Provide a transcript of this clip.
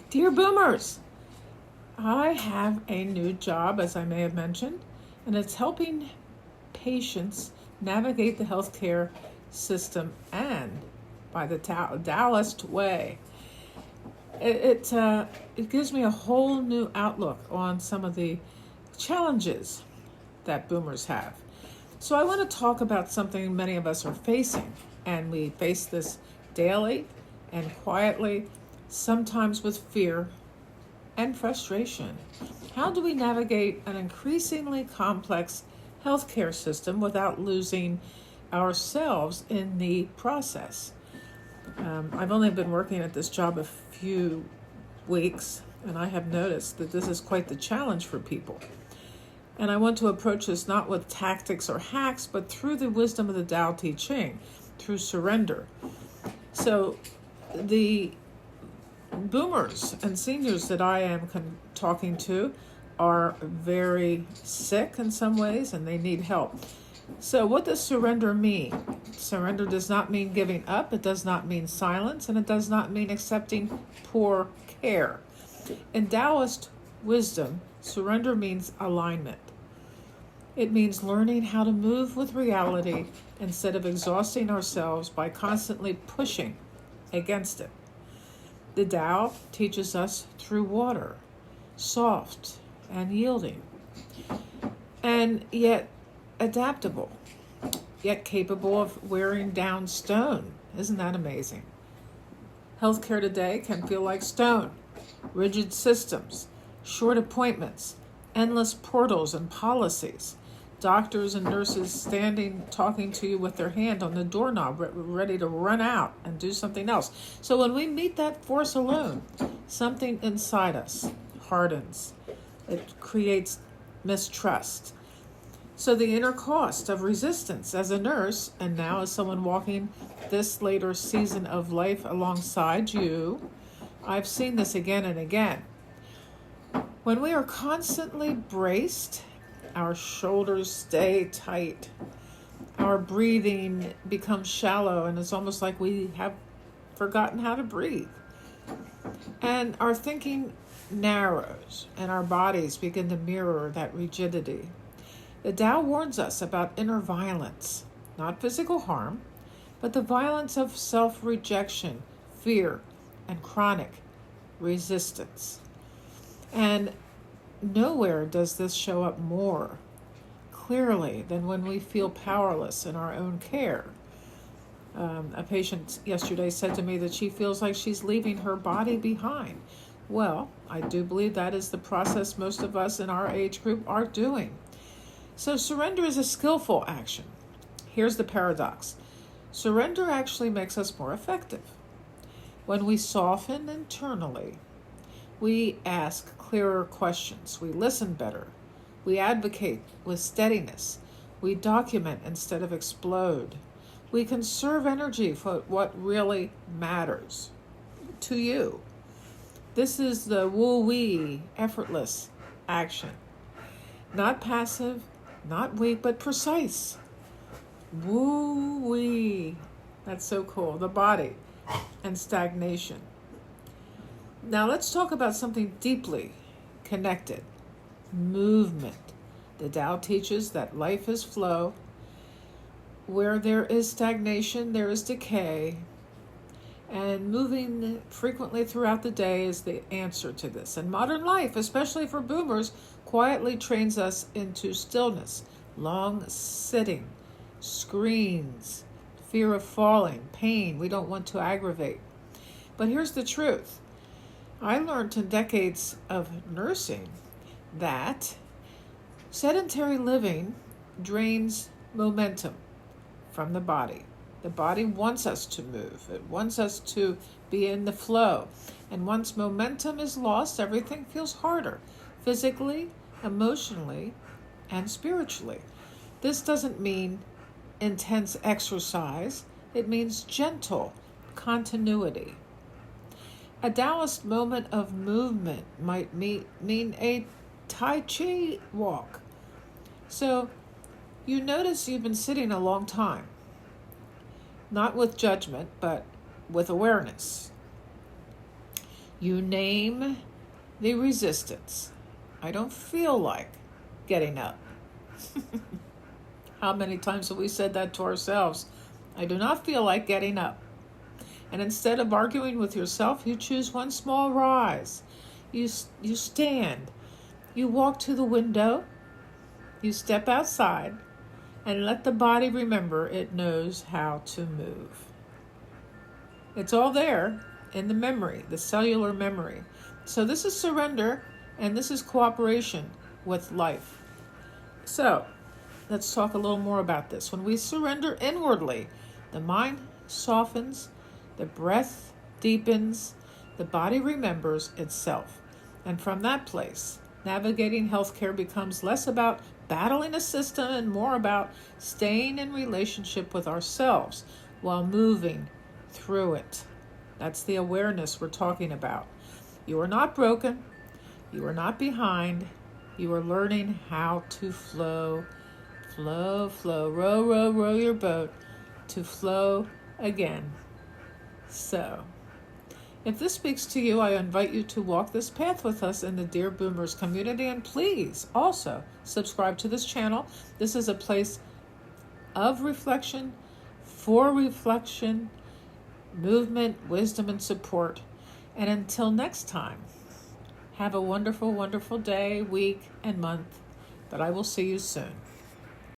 Dear Boomers, I have a new job, as I may have mentioned, and it's helping patients navigate the healthcare system and by the Taoist way. It gives me a whole new outlook on some of the challenges that boomers have. So I want to talk about something many of us are facing, and we face this daily and quietly, sometimes with fear and frustration. How do we navigate an increasingly complex healthcare system without losing ourselves in the process? I've only been working at this job a few weeks, and I have noticed that this is quite the challenge for people. And I want to approach this not with tactics or hacks, but through the wisdom of the Tao Te Ching, through surrender. So the boomers and seniors that I am talking to are very sick in some ways, and they need help. So what does surrender mean? Surrender does not mean giving up. It does not mean silence, and it does not mean accepting poor care. In Taoist wisdom, surrender means alignment. It means learning how to move with reality instead of exhausting ourselves by constantly pushing against it. The Tao teaches us through water, soft and yielding, and yet adaptable, yet capable of wearing down stone. Isn't that amazing? Healthcare today can feel like stone, rigid systems, short appointments, endless portals and policies, doctors and nurses standing, talking to you with their hand on the doorknob, ready to run out and do something else. So when we meet that force alone, something inside us hardens. It creates mistrust. So the inner cost of resistance as a nurse, and now as someone walking this later season of life alongside you, I've seen this again and again. When we are constantly braced, our shoulders stay tight, our breathing becomes shallow, and it's almost like we have forgotten how to breathe. And our thinking narrows, and our bodies begin to mirror that rigidity. The Tao warns us about inner violence, not physical harm, but the violence of self-rejection, fear, and chronic resistance. And nowhere does this show up more clearly than when we feel powerless in our own care. A patient yesterday said to me that she feels like she's leaving her body behind. Well, I do believe that is the process most of us in our age group are doing. So surrender is a skillful action. Here's the paradox. Surrender actually makes us more effective. When we soften internally, we ask clearer questions. We listen better. We advocate with steadiness. We document instead of explode. We conserve energy for what really matters to you. This is the woo-wee, effortless action. Not passive, not weak, but precise. Woo-wee. That's so cool. The body and stagnation. Now let's talk about something deeply connected. Movement. The Tao teaches that life is flow. Where there is stagnation, there is decay. And moving frequently throughout the day is the answer to this. And modern life, especially for boomers, quietly trains us into stillness, long sitting, screens, fear of falling, pain we don't want to aggravate. But here's the truth. I learned in decades of nursing that sedentary living drains momentum from the body. The body wants us to move. It wants us to be in the flow. And once momentum is lost, everything feels harder, physically, emotionally, and spiritually. This doesn't mean intense exercise. It means gentle continuity. A Taoist moment of movement might mean a Tai Chi walk. So you notice you've been sitting a long time. Not with judgment, but with awareness. You name the resistance. I don't feel like getting up. How many times have we said that to ourselves? I do not feel like getting up. And instead of arguing with yourself, you choose one small rise. You stand. You walk to the window. You step outside and let the body remember it knows how to move. It's all there in the memory, the cellular memory. So this is surrender and this is cooperation with life. So let's talk a little more about this. When we surrender inwardly, the mind softens, the breath deepens, the body remembers itself. And from that place, navigating healthcare becomes less about battling a system and more about staying in relationship with ourselves while moving through it. That's the awareness we're talking about. You are not broken. You are not behind. You are learning how to flow. Flow, flow, row, row, row your boat to flow again. So, if this speaks to you, I invite you to walk this path with us in the Dear Boomers community, and please also subscribe to this channel. This is a place of reflection, for reflection, movement, wisdom, and support. And until next time, have a wonderful, wonderful day, week, and month, but I will see you soon.